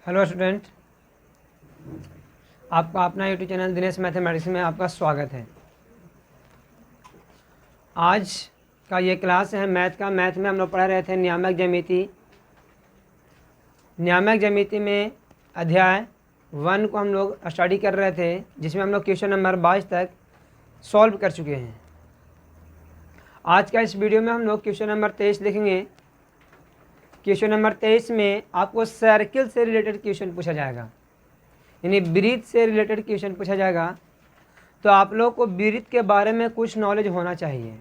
Hello student, आपका अपना YouTube channel Dinesh mathematics में आपका स्वागत है। आज का ये क्लास है मैथ का। मैथ में हम लोग पढ़ रहे थे नियामक ज्यामिति। नियामक ज्यामिति में अध्याय 1 को हम लोग स्टडी कर रहे थे, जिसमें हम लोग क्वेश्चन नंबर 22 तक सॉल्व कर चुके हैं। आज का इस वीडियो में हम लोग क्वेश्चन नंबर 23 देखेंगे। क्वेश्चन नंबर 23 में आपको सर्किल से रिलेटेड क्वेश्चन पूछा जाएगा, यानी वृत्त से रिलेटेड क्वेश्चन पूछा जाएगा। तो आप लोग को वृत्त के बारे में कुछ नॉलेज होना चाहिए।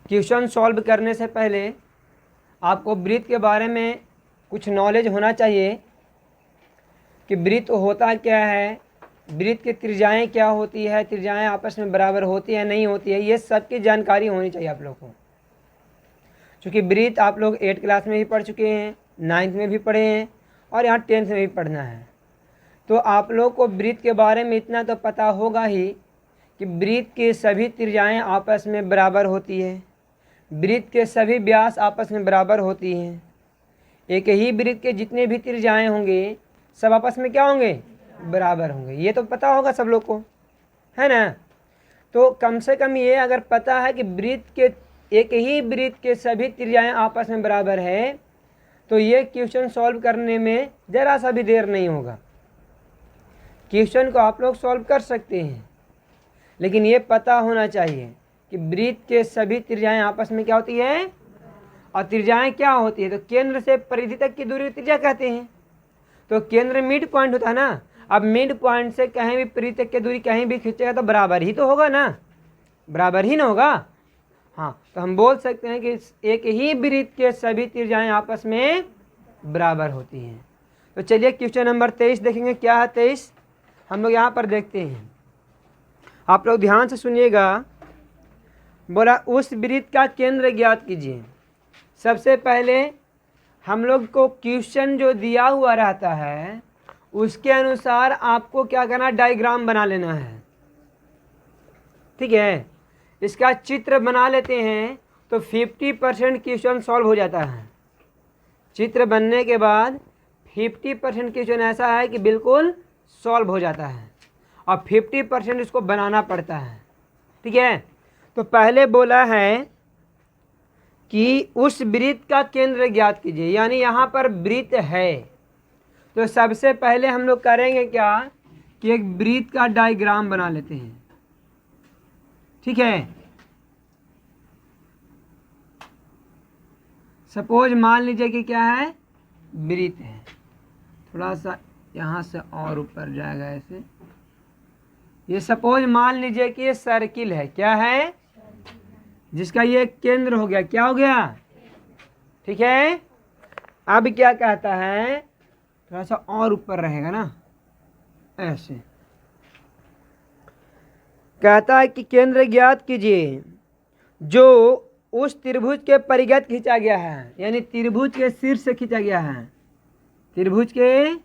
क्वेश्चन सॉल्व करने से पहले आपको वृत्त के बारे में कुछ नॉलेज होना चाहिए कि वृत्त होता क्या है, वृत्त की त्रिज्याएँ क्या होती है, त्रिज्याएँ आपस में बराबर होती है नहीं होती है, ये सब की जानकारी होनी चाहिए आप लोग को। क्योंकि वृत्त आप लोग 8 क्लास में भी पढ़ चुके हैं, 9th में भी पढ़े हैं और यहाँ 10th में भी पढ़ना है। तो आप लोग को वृत्त के बारे में इतना तो पता होगा ही कि वृत्त के सभी त्रिज्याएँ आपस में बराबर होती है, वृत्त के सभी व्यास आपस में बराबर होती हैं। एक ही वृत्त के जितने भी त्रिज्याएँ होंगे सब आपस में क्या होंगे, बराबर होंगे। ये तो पता होगा सब लोग को, है ना। तो कम से कम ये अगर पता है कि वृत्त के एक ही वृत्त के सभी त्रिज्याएँ आपस में बराबर है, तो ये क्वेश्चन सॉल्व करने में ज़रा सा भी देर नहीं होगा। क्वेश्चन को आप लोग सॉल्व कर सकते हैं, लेकिन ये पता होना चाहिए कि वृत्त के सभी त्रिज्याएँ आपस में क्या होती है, और त्रिज्याएँ क्या होती है। तो केंद्र से परिधि तक की दूरी त्रिज्या कहते हैं। तो केंद्र मिड पॉइंट होता है ना। अब मिड पॉइंट से कहीं भी परिधि तक की दूरी कहीं भी खींचेगा तो बराबर ही तो होगा ना, बराबर ही ना होगा। हाँ, तो हम बोल सकते हैं कि एक ही वृत्त के सभी त्रिज्याएँ आपस में बराबर होती हैं। तो चलिए क्वेश्चन नंबर 23 देखेंगे। क्या है 23, हम लोग यहाँ पर देखते हैं। आप लोग ध्यान से सुनिएगा। बोला उस वृत्त का केंद्र ज्ञात कीजिए। सबसे पहले हम लोग को क्वेश्चन जो दिया हुआ रहता है उसके अनुसार आपको क्या करना, डायग्राम बना लेना है। ठीक है, इसका चित्र बना लेते हैं तो 50% क्वेश्चन सॉल्व हो जाता है। चित्र बनने के बाद 50% क्वेश्चन ऐसा है कि बिल्कुल सॉल्व हो जाता है, और 50% इसको बनाना पड़ता है। ठीक है, तो पहले बोला है कि उस वृत्त का केंद्र ज्ञात कीजिए, यानी यहाँ पर वृत्त है। तो सबसे पहले हम लोग करेंगे क्या कि एक वृत्त का डायग्राम बना लेते हैं। ठीक है, सपोज मान लीजिए कि क्या है, वृत्त है। थोड़ा सा यहाँ से और ऊपर जाएगा ऐसे। ये सपोज मान लीजिए कि ये सर्किल है। क्या है, जिसका ये केंद्र हो गया, क्या हो गया। ठीक है, अब क्या कहता है, थोड़ा सा और ऊपर रहेगा ना, ऐसे कहता है कि केंद्र ज्ञात कीजिए जो उस त्रिभुज के परिगत खींचा गया है, यानी त्रिभुज के शीर्ष से खींचा गया है। त्रिभुज के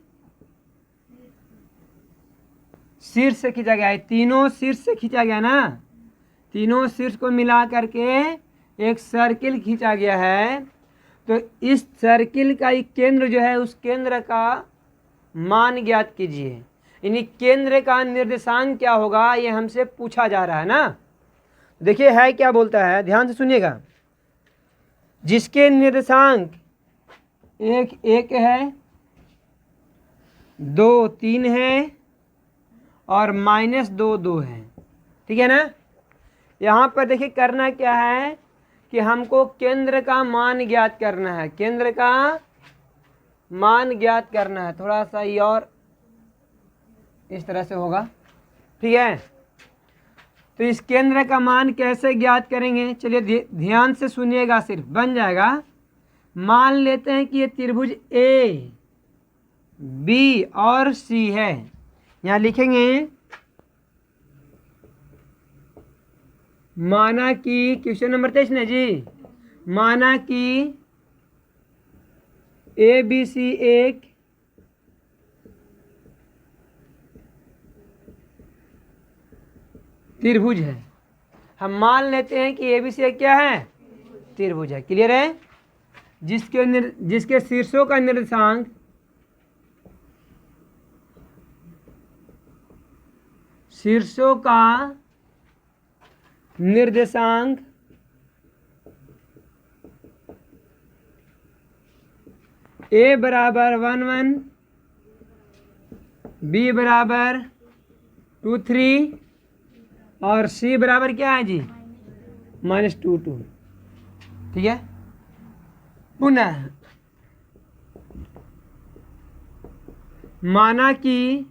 शीर्ष से खींचा गया है, तीनों शीर्ष से खींचा गया ना। तीनों शीर्ष को मिला करके एक सर्किल खींचा गया है। तो इस सर्किल का एक केंद्र जो है, उस केंद्र का मान ज्ञात कीजिए, यानी केंद्र का निर्देशांक क्या होगा, ये हमसे पूछा जा रहा है ना। देखिए है क्या बोलता है, ध्यान से सुनिएगा। जिसके निर्देशांक 1 है, 2 3 है और -2 2 है। ठीक है ना। यहाँ पर देखिए करना क्या है कि हमको केंद्र का मान ज्ञात करना है। केंद्र का मान ज्ञात करना है। थोड़ा सा ये और इस तरह से होगा। ठीक है, तो इस केंद्र का मान कैसे ज्ञात करेंगे, चलिए ध्यान से सुनिएगा, सिर्फ बन जाएगा। मान लेते हैं कि ये त्रिभुज ए बी और सी है। यहाँ लिखेंगे माना कि क्वेश्चन नंबर 23 ने जी, माना कि ए बी सी एक त्रिभुज है। हम मान लेते हैं कि ए बी सी क्या है, त्रिभुज है। क्लियर है। जिसके शीर्षों का निर्देशांक शीर्षों का निर्देशांक A बराबर 1 1, B बराबर 2 3 और C बराबर क्या है जी -2 2। ठीक है। पुनः माना कि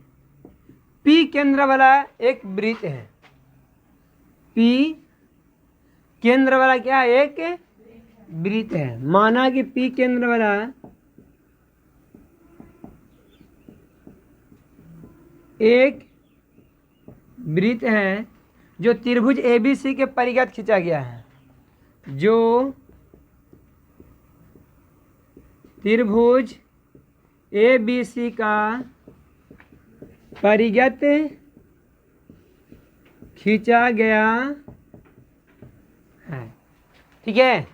P केंद्र वाला एक वृत्त है। P केंद्र वाला क्या है? एक वृत्त है। माना कि P केंद्र वाला एक वृत्त है जो त्रिभुज ABC के परिगत खींचा गया है। जो त्रिभुज ABC का परिगत खींचा गया है। ठीक है।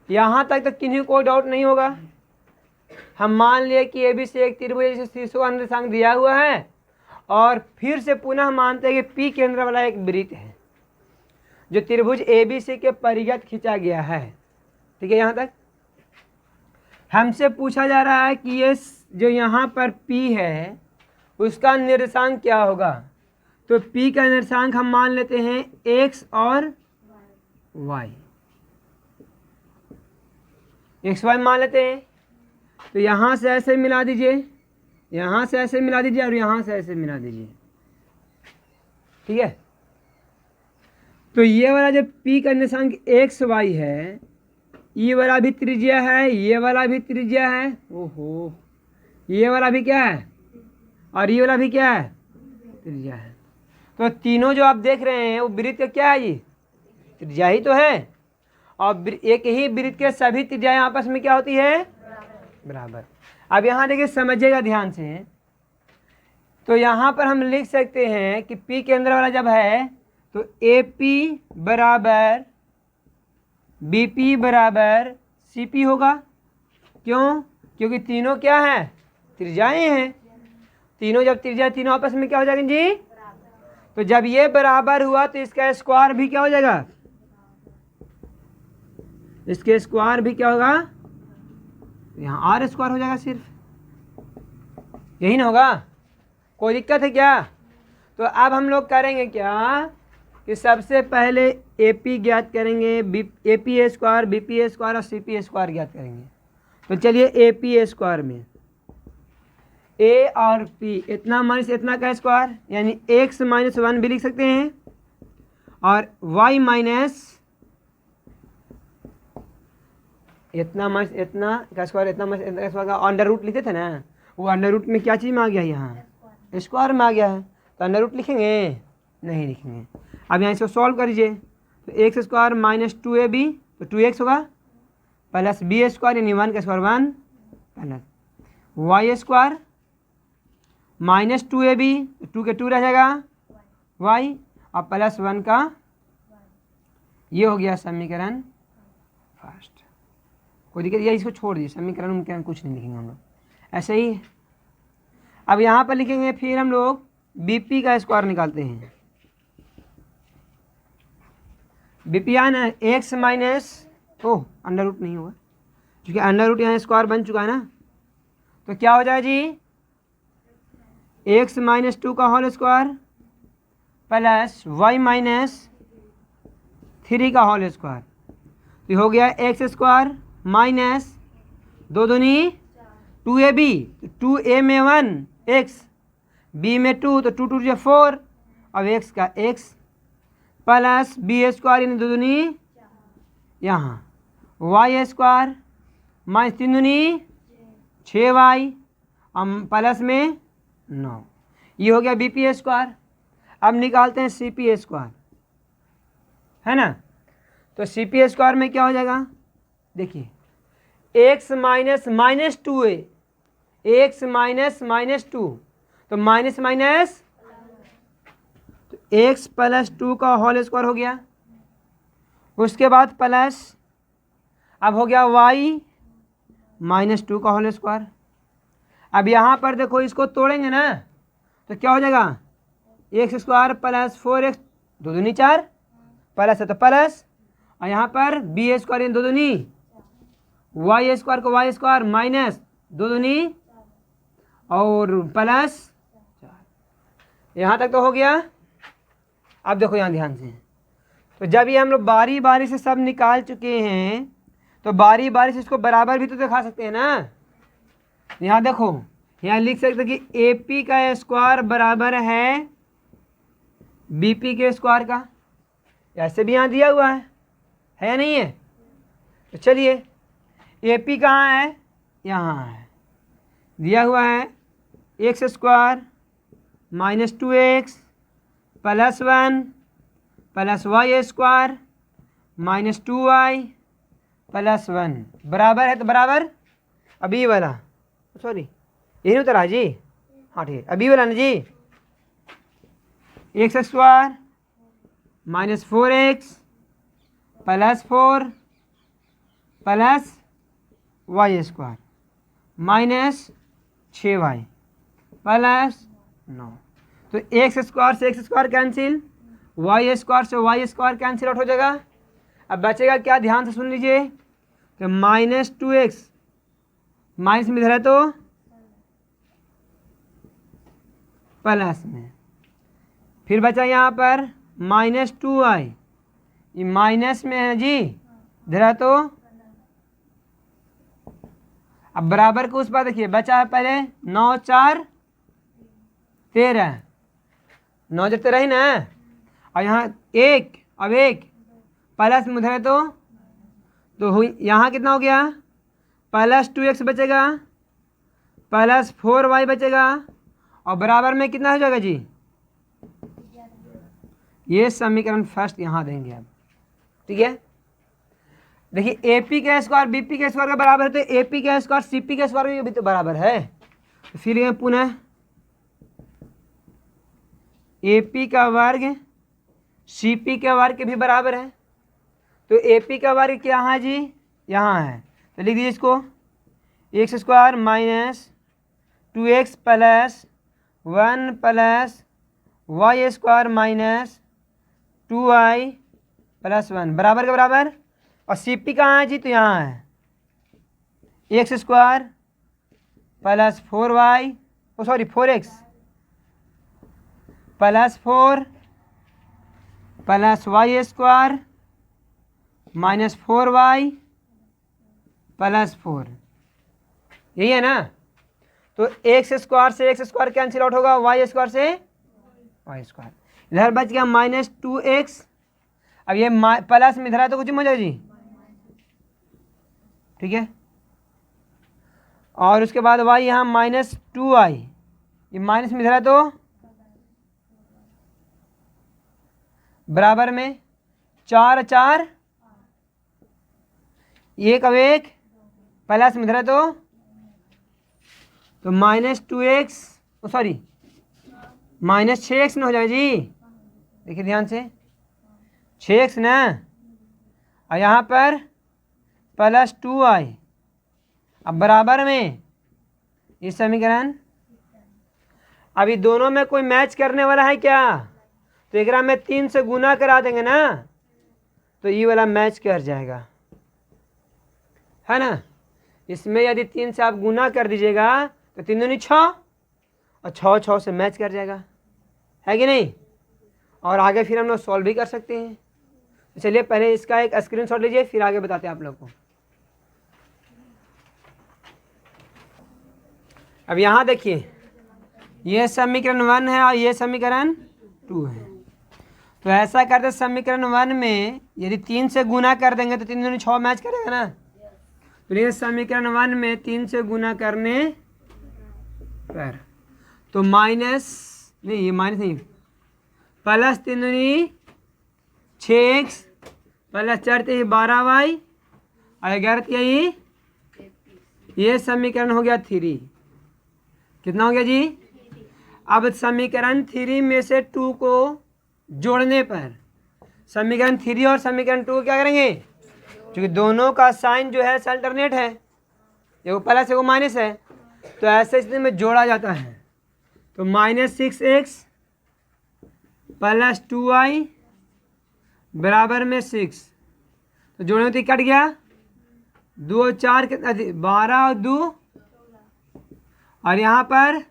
यहाँ तक तो किन्हीं को डाउट नहीं होगा। हम मान लिए कि ABC एक त्रिभुज शीर्षों का निर्देशांक दिया हुआ है और फिर से पुनः मानते हैं कि P केंद्र वाला एक वृत्त है जो त्रिभुज ABC के परिगत खींचा गया है। ठीक है। यहाँ तक हमसे पूछा जा रहा है कि ये जो यहाँ पर P है उसका निर्देशांक क्या होगा। तो P का निर्देशांक हम मान लेते हैं x और y। x y मान लेते हैं। तो यहाँ से ऐसे मिला दीजिए, यहाँ से ऐसे मिला दीजिए और यहाँ से ऐसे मिला दीजिए। ठीक है। तो ये वाला जो P का निर्देशांक x y है, ये वाला भी त्रिज्या है, ये वाला भी त्रिज्या है। ओहो, ये वाला भी क्या है और ये वाला भी क्या है? त्रिज्या है। तो तीनों जो आप देख रहे हैं वो वृत्त क्या है? ये त्रिज्या ही तो है। और एक ही वृत्त के सभी त्रिज्याएं आपस में क्या होती है? बराबर। अब यहाँ देखिए, समझिएगा ध्यान से। तो यहाँ पर हम लिख सकते हैं कि P केंद्र वाला जब है तो AP बराबर BP बराबर CP होगा। क्यों? क्योंकि तीनों क्या है? त्रिज्याएं हैं। तीनों जब त्रिज्या, तीनों आपस में क्या हो जाएंगे जी? तो जब ये बराबर हुआ तो इसका स्क्वायर भी क्या हो जाएगा? इसके स्क्वायर भी क्या होगा? यहाँ R स्क्वायर हो जाएगा सिर्फ। यही ना होगा? कोई दिक्कत है क्या? तो अब हम लोग करेंगे क्या कि सबसे पहले AP ज्ञात करेंगे, AP स्क्वायर, BP स्क्वायर और CP स्क्वायर ज्ञात करेंगे। तो चलिए AP स्क्वायर में A और P इतना माइनस इतना का स्क्वायर, यानी x माइनस 1 भी लिख सकते हैं और y माइनस इतना माइनस इतना का स्क्वायर, इतना माइनस इतना का स्क्वायर का अंडर रूट लिखते थे ना, वो अंडर रूट में क्या चीज़ में आ गया? यहाँ स्क्वायर में आ गया है। तो अंडर रूट लिखेंगे? नहीं लिखेंगे। अब यहाँ इसको सॉल्व करिए। तो एक्स स्क्वायर माइनस 2ab तो 2x होगा, प्लस b स्क्वायर यानी 1 का square 1, plus y square minus 2ab, 2 के 2 रह जाएगा y और प्लस 1 का, ये हो गया समीकरण फर्स्ट। कोई दिक्कत? या इसको छोड़ दीजिए, समीकरण उनके कुछ नहीं लिखेंगे हम लोग, ऐसे ही। अब यहाँ पर लिखेंगे, फिर हम लोग BP का स्क्वायर निकालते हैं। BP आना एक्स माइनस, ओह अंडर रूट नहीं हुआ क्योंकि अंडर रूट यहाँ स्क्वायर बन चुका है ना। तो क्या हो जाए जी? एक्स माइनस 2 का whole square plus y minus 3 का होल स्क्वायर। तो हो गया एक्स स्क्वायर माइनस 2 दूनी 2ab, तो 2a में 1 x, b में 2 तो 2 2 4 अब x का x प्लस b स्क्वायर यानी 2 दूनी यहाँ y स्क्वायर माइनस 3 दूनी 6y प्लस में 9। ये हो गया BP स्क्वायर। अब निकालते हैं CP स्क्वायर, है ना। तो CP स्क्वायर में क्या हो जाएगा? देखिए x minus minus 2a, x minus minus 2 तो माइनस माइनस, तो x प्लस 2 का होल स्क्वायर हो गया। उसके बाद प्लस, अब हो गया y माइनस 2 का होल स्क्वायर। अब यहाँ पर देखो, इसको तोड़ेंगे ना तो क्या हो जाएगा? एक्स स्क्वायर प्लस 4x, दो दूनी 4, प्लस है तो प्लस, और यहाँ पर बी स्क्वायर दो दूनी, वाई स्क्वायर को वाई स्क्वायर माइनस दो दूनी और प्लस 4। यहाँ तक तो हो गया। अब देखो यहाँ ध्यान से, तो जब ये हम लोग बारी बारी से सब निकाल चुके हैं तो बारी बारी से इसको बराबर भी तो दिखा सकते हैं ना। यहाँ देखो, यहाँ लिख सकते कि ए पी का स्क्वायर बराबर है बी पी के स्क्वायर का, ऐसे भी यहाँ दिया हुआ है या नहीं है। तो चलिए ए पी कहाँ है, यहाँ है, दिया हुआ है x square minus 2x plus 1 plus y square minus 2y plus 1 बराबर है, तो बराबर अभी वाला, सॉरी यही नहीं उतरा जी, हाँ ठीक है, अभी वाला ना जी, x square minus 4x plus 4 plus y square minus 6y plus 9। तो एक्स स्क्वायर से x square cancel, y square से वाई स्क्वायर कैंसिल आउट हो जाएगा। अब बचेगा क्या, ध्यान से सुन लीजिए, तो माइनस 2x माइनस में इधर है तो प्लस में, फिर बचा यहाँ पर माइनस 2y, ये माइनस में है जी, इधर है तो, अब बराबर को उस पर देखिए, बचा है पहले 9 4 13, 9 जब 13 ही ना, और यहाँ एक, अब एक प्लस में उधर है तो हुई, यहाँ कितना हो गया, प्लस 2x बचेगा प्लस 4y बचेगा, और बराबर में कितना हो जाएगा जी, ये समीकरण फर्स्ट यहाँ देंगे अब, ठीक है। देखिए ए पी का स्क्वायर बी पी के स्क्वायर का बराबर है, तो ए पी का स्क्वायर सी पी के स्क्वायर भी तो बराबर है। तो फिर ये पुनः ए पी का वर्ग सी पी के वर्ग के भी बराबर है। तो ए पी का वर्ग क्या है जी, यहाँ है, तो लिख दीजिए इसको, x square minus 2x plus 1 plus y square minus 2y plus 1 बराबर के बराबर। और सी पी कहाँ है जी, तो यहाँ है, x square plus 4y, oh sorry 4x plus 4 plus y square minus 4y plus 4, यही है ना। तो एक्स स्क्वायर से एक्स स्क्वायर कैंसिल आउट होगा, वाई स्क्वायर से वाई स्क्वायर, इधर बच गया माइनस 2x, अब ये प्लस में इधर है तो कुछ हो जाएगा जी, ठीक है। और उसके बाद y यहाँ माइनस 2y, ये माइनस में इधर है तो बराबर में 4 4 एक, अब एक प्लस में इधर है तो minus 2x, sorry minus 6x ना हो जाएगा जी, देखिए ध्यान से 6x ना, और यहाँ पर प्लस 2y, अब बराबर में ये समीकरण। अभी दोनों में कोई मैच करने वाला है क्या, तो एक में 3 से गुना करा देंगे ना, तो ये वाला मैच कर जाएगा, है ना। इसमें यदि 3 से आप गुना कर दीजिएगा तो 3 दूनी 6, और 6 6 से मैच कर जाएगा, है कि नहीं। और आगे फिर हम लोग सॉल्व भी कर सकते हैं। तो चलिए पहले इसका एक स्क्रीनशॉट लीजिए, फिर आगे बताते हैं आप लोग को। अब यहाँ देखिए, ये समीकरण 1 है और ये समीकरण 2 है। तो ऐसा करते समीकरण 1 में यदि 3 से गुना कर देंगे तो 3 दूनी 6 मैच करेगा ना। तो ये समीकरण 1 में 3 से गुना करने पर तो माइनस नहीं, ये माइनस नहीं, प्लस 3 दूनी 6x प्लस 4 12y और 11 ये समीकरण हो गया 3। कितना हो गया जी। अब समीकरण 3 में से 2 को जोड़ने पर समीकरण 3 और समीकरण 2 क्या करेंगे, क्योंकि दोनों का साइन जो है अल्टरनेट है, एगो प्लस एगो माइनस है, तो ऐसे स्थिति में जोड़ा जाता है। तो माइनस 6x प्लस 2y बराबर में 6। तो जोड़े होती कट गया, 2 और 4 कितना, 12 और 2, और यहाँ पर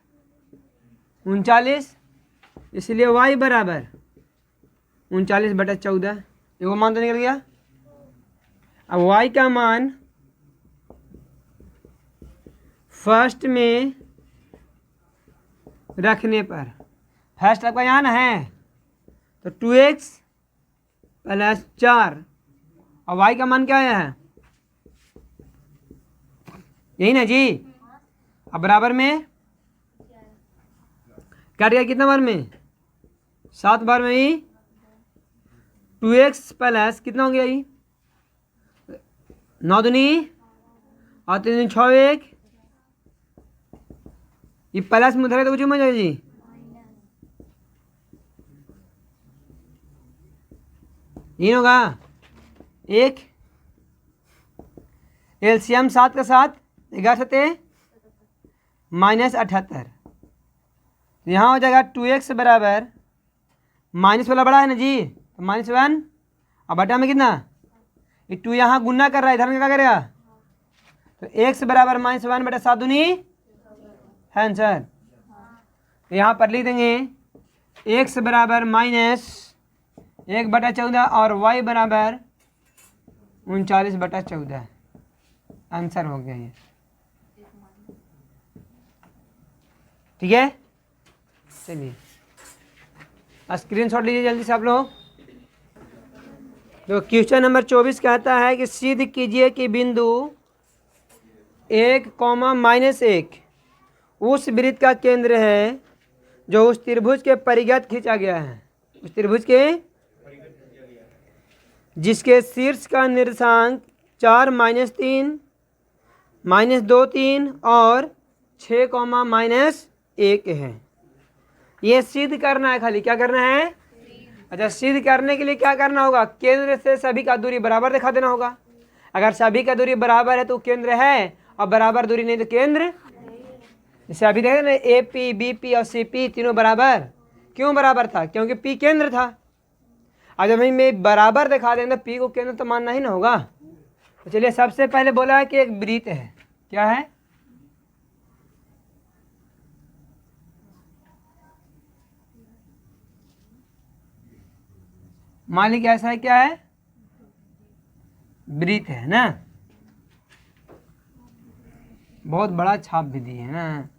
39, इसलिए y बराबर 39/14। एगो मान तो निकल गया। अब y का मान फर्स्ट में रखने पर, फर्स्ट आपका यहाँ ना है, तो 2x + 4, और y का मान क्या है, यही ना जी। अब बराबर में कट गया, कितना बार में, 7 बार में ही 2x प्लस कितना हो गया, ये 9 दूनी और 3 दूनी 6, 1, ये प्लस में उधर है तो कुछ मजा जी, ये होगा 1, एलसीएम 7 का 7, 11 7 -78। यहाँ हो जाएगा 2x बराबर, माइनस वाला बड़ा है ना जी, तो -1, और बटा में कितना, ये 2 यहाँ गुना कर रहा है, इधर में क्या करेगा, तो x बराबर -1/7 दूनी है आंसर। तो यहाँ पर लिख देंगे x बराबर -1/14 और y बराबर 39/14। आंसर हो गया ये, ठीक है। चलिए स्क्रीनशॉट लीजिए जल्दी से आप लोग। तो क्वेश्चन नंबर 24 कहता है कि सिद्ध कीजिए कि बिंदु 1, -1 उस वृत्त का केंद्र है जो उस त्रिभुज के परिगत खींचा गया है, उस त्रिभुज के जिसके शीर्ष का निर्देशांक 4, -3, -2, 3 और 6, -1 है। ये सिद्ध करना है, खाली क्या करना है, अच्छा सिद्ध करने के लिए क्या करना होगा, केंद्र से सभी का दूरी बराबर दिखा देना होगा। अगर सभी का दूरी बराबर है तो केंद्र है, और बराबर दूरी नहीं तो केंद्र। जैसे अभी देखे ना, ए पी, बी पी और सी पी तीनों बराबर, क्यों बराबर था, क्योंकि पी केंद्र था। आज जब मैं बराबर दिखा देंगे तो पी को केंद्र तो मानना ही ना होगा। तो चलिए सबसे पहले बोला है कि एक वृत्त है, क्या है, मान लीजिए ऐसा है, क्या है, वृत्त है ना, बहुत बड़ा छाप भी दिए है ना।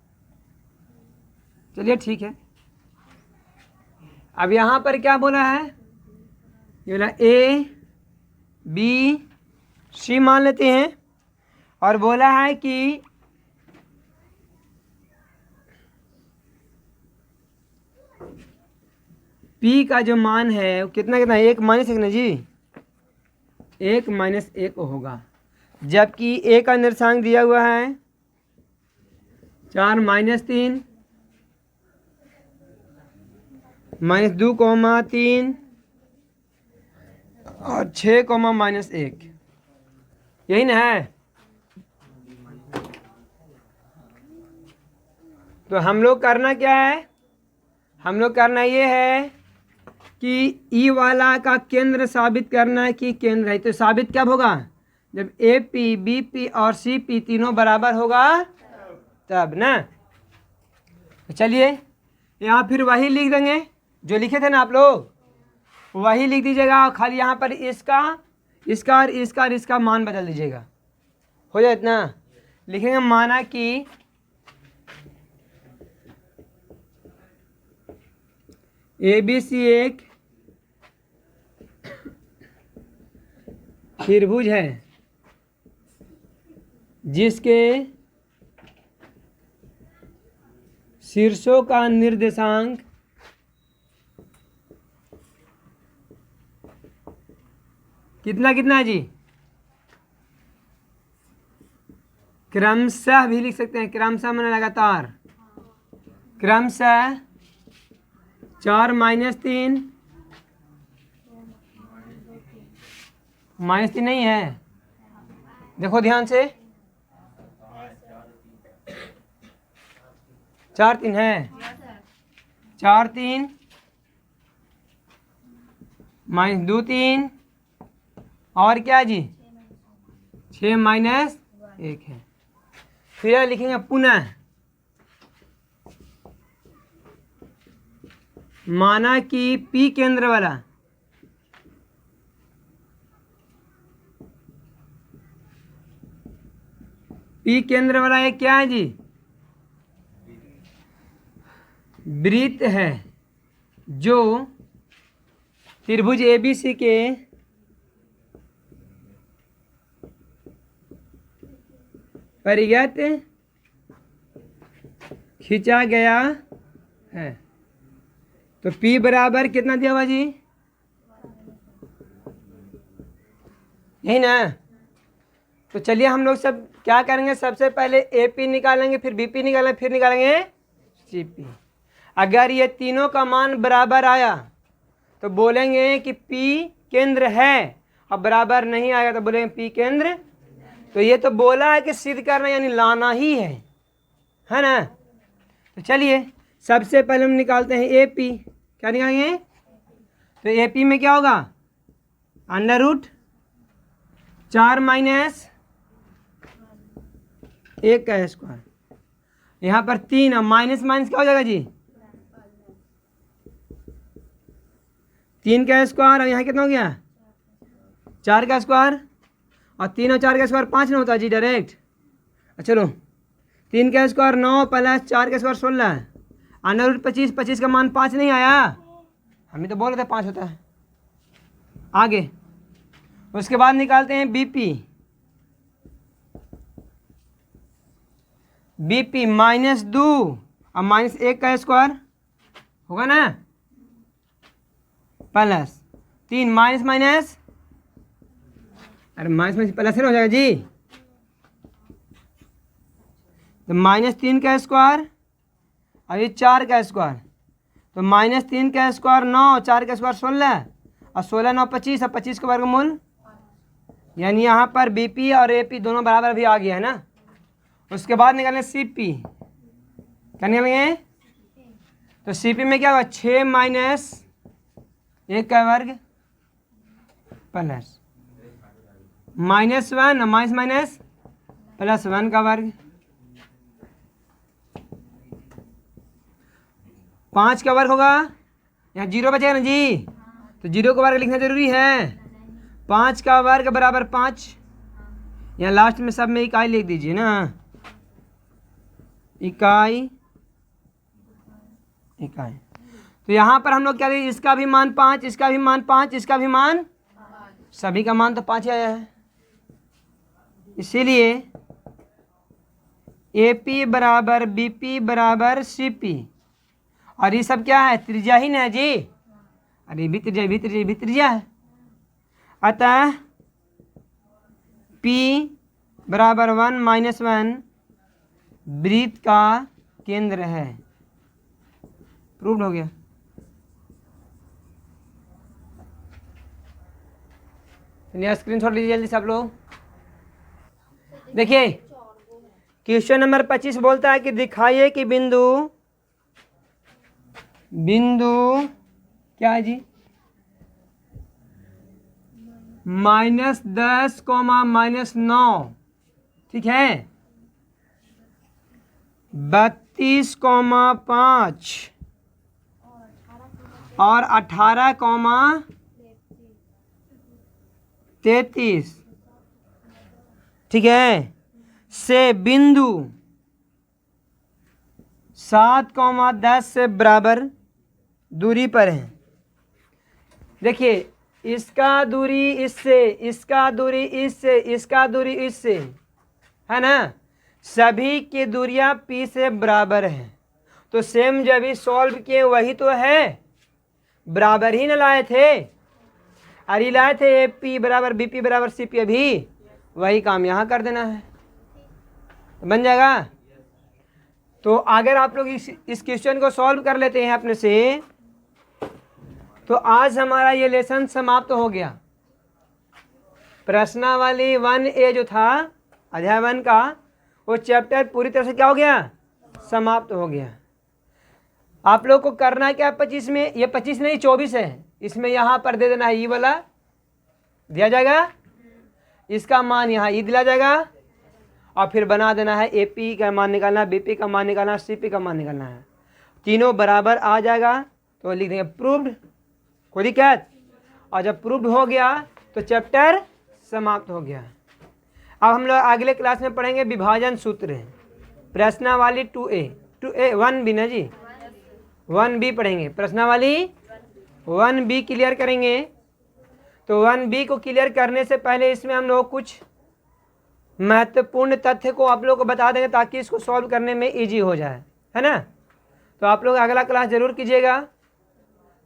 चलिए ठीक है। अब यहाँ पर क्या बोला है, ये बोला ए बी सी मान लेते हैं, और बोला है कि P का जो मान है वो कितना कितना है, 1 -1 ना जी, 1 -1 होगा। जबकि A का निर्देशांक दिया हुआ है 4, -3, -2, 3 और 6, -1, यही ना है। तो हम लोग करना क्या है, हम लोग करना ये है कि ई वाला का केंद्र साबित करना है कि केंद्र है। तो साबित कब होगा, जब ए पी, बी पी और सी पी तीनों बराबर होगा तब ना। तो चलिए यहाँ फिर वही लिख देंगे जो लिखे थे ना आप लोग, वही लिख दीजिएगा, और खाली यहाँ पर इसका और इसका मान बदल दीजिएगा, हो जाए इतना। लिखेंगे माना कि ए बी सी एक त्रिभुज है जिसके शीर्षों का निर्देशांक कितना कितना है जी, क्रमशः भी लिख सकते हैं, क्रमशः मैंने लगातार, क्रमशः 4, -3, -3 नहीं है, देखो ध्यान से, 4, 3 है, 4, 3 माइनस 2 3 और क्या जी 6 माइनस 1 है। फिर लिखेंगे पुनः माना कि P केंद्र वाला एक क्या है जी वृत्त है जो त्रिभुज ABC के परिगत खींचा गया है। तो P बराबर कितना दिया हुआ जी यही ना। तो चलिए हम लोग सब क्या करेंगे, सबसे पहले AP निकालेंगे, फिर BP निकालेंगे, फिर निकालेंगे CP। अगर ये तीनों का मान बराबर आया तो बोलेंगे कि P केंद्र है, और बराबर नहीं आया तो बोलेंगे P केंद्र। तो ये तो बोला है कि सिद्ध करना यानी लाना ही है ना। तो चलिए सबसे पहले हम निकालते हैं AP। क्या निकालेंगे, तो AP में क्या होगा अंडर रूट 4 माइनस 1 का स्क्वायर, यहाँ पर 3 और माइनस माइनस क्या हो जाएगा जी 3 का स्क्वायर, और यहाँ कितना हो गया 4 का स्क्वायर, और 3 और 4 का स्क्वायर 5 नहीं होता जी डायरेक्ट। चलो 3 का स्क्वायर 9 प्लस 4 का स्क्वायर 16, अंडर रूट 25, 25 का मान 5 नहीं आया, हम ही तो बोल रहे थे 5 होता है। आगे उसके बाद निकालते हैं BP माइनस 2 और माइनस 1 का स्क्वायर होगा ना, प्लस 3 माइनस माइनस, अरे माइनस माइनस प्लस हो जाएगा जी, तो माइनस 3 का स्क्वायर और ये 4 का स्क्वायर, तो माइनस 3 का स्क्वायर 9, 4 का स्क्वायर 16, और 16 9 25, और 25 का वर्गमूल, यानी यहाँ पर BP और AP दोनों बराबर भी आ गया है ना। उसके बाद निकालें CP, क्या निकालेंगे, तो CP में क्या होगा 6 माइनस 1 का वर्ग प्लस -1 माइनस माइनस प्लस 1 का वर्ग, 5 का वर्ग होगा, यहाँ 0 बचेगा ना जी, तो 0 का वर्ग लिखना जरूरी है। 5 का वर्ग बराबर 5, यहाँ लास्ट में सब में इकाई लिख दीजिए ना, इकाई। तो यहाँ पर हम लोग क्या करेंगे, इसका भी मान 5, इसका भी मान 5, इसका भी मान, सभी का मान तो 5 ही आया है, इसीलिए AP बराबर BP बराबर CP, और ये सब क्या है त्रिज्या ही ना है जी, अरे भी त्रिज्या है। अतः P बराबर 1 माइनस 1 वृत्त का केंद्र है। प्रूव्ड हो गया। स्क्रीनशॉट लीजिए जल्दी सब लोग। देखिए क्वेश्चन नंबर 25 बोलता है कि दिखाइए कि बिंदु क्या है जी -10, -9, ठीक है, 32, 5 और 18, 33, ठीक है, से बिंदु 7, 10 से बराबर दूरी पर है। देखिए इसका दूरी इससे, इसका दूरी इससे, इसका दूरी इससे, है ना, सभी की दूरियां P से बराबर हैं। तो सेम जब भी सॉल्व किए वही तो है, बराबर ही न लाए थे, अरे लाए थे AP बराबर BP बराबर CP, अभी वही काम यहाँ कर देना है, बन जाएगा। तो अगर आप लोग इस क्वेश्चन को सॉल्व कर लेते हैं अपने से, तो आज हमारा ये लेसन समाप्त हो गया। प्रश्नावली 1A जो था अध्याय 1 का, वो चैप्टर पूरी तरह से क्या हो गया, समाप्त हो गया। आप लोग को करना क्या 25 में, ये 25 नहीं 24 है, इसमें यहाँ पर दे देना है ई वाला, दिया जाएगा, इसका मान यहाँ ई दिया जाएगा, और फिर बना देना है ए पी का मान निकालना है, बी पी का मान निकालना है, सी पी का मान निकालना है। तीनों बराबर आ जाएगा तो लिख देंगे प्रूव्ड, कोई दिक्कत। और जब प्रूव्ड हो गया तो चैप्टर समाप्त हो गया। अब हम लोग अगले क्लास में पढ़ेंगे विभाजन सूत्र, प्रश्नावली 2A 1B ना जी, 1B पढ़ेंगे, प्रश्नावली 1B क्लियर करेंगे। तो 1B को क्लियर करने से पहले इसमें हम लोग कुछ महत्वपूर्ण तथ्य को आप लोग को बता देंगे ताकि इसको सॉल्व करने में इजी हो जाए, है ना। तो आप लोग अगला क्लास जरूर कीजिएगा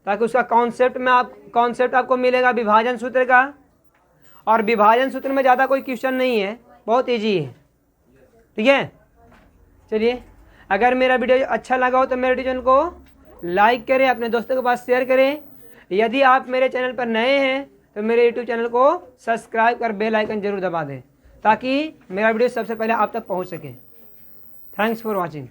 ताकि उसका कॉन्सेप्ट आपको मिलेगा विभाजन सूत्र का। और विभाजन सूत्र में ज़्यादा कोई क्वेश्चन नहीं है, बहुत इजी है, ठीक है। चलिए, अगर मेरा वीडियो अच्छा लगा हो तो मेरे चैनल को लाइक करें, अपने दोस्तों के पास शेयर करें। यदि आप मेरे चैनल पर नए हैं तो मेरे यूट्यूब चैनल को सब्सक्राइब कर बेल आइकन जरूर दबा दें ताकि मेरा वीडियो सबसे पहले आप तक पहुंच सके। Thanks for watching.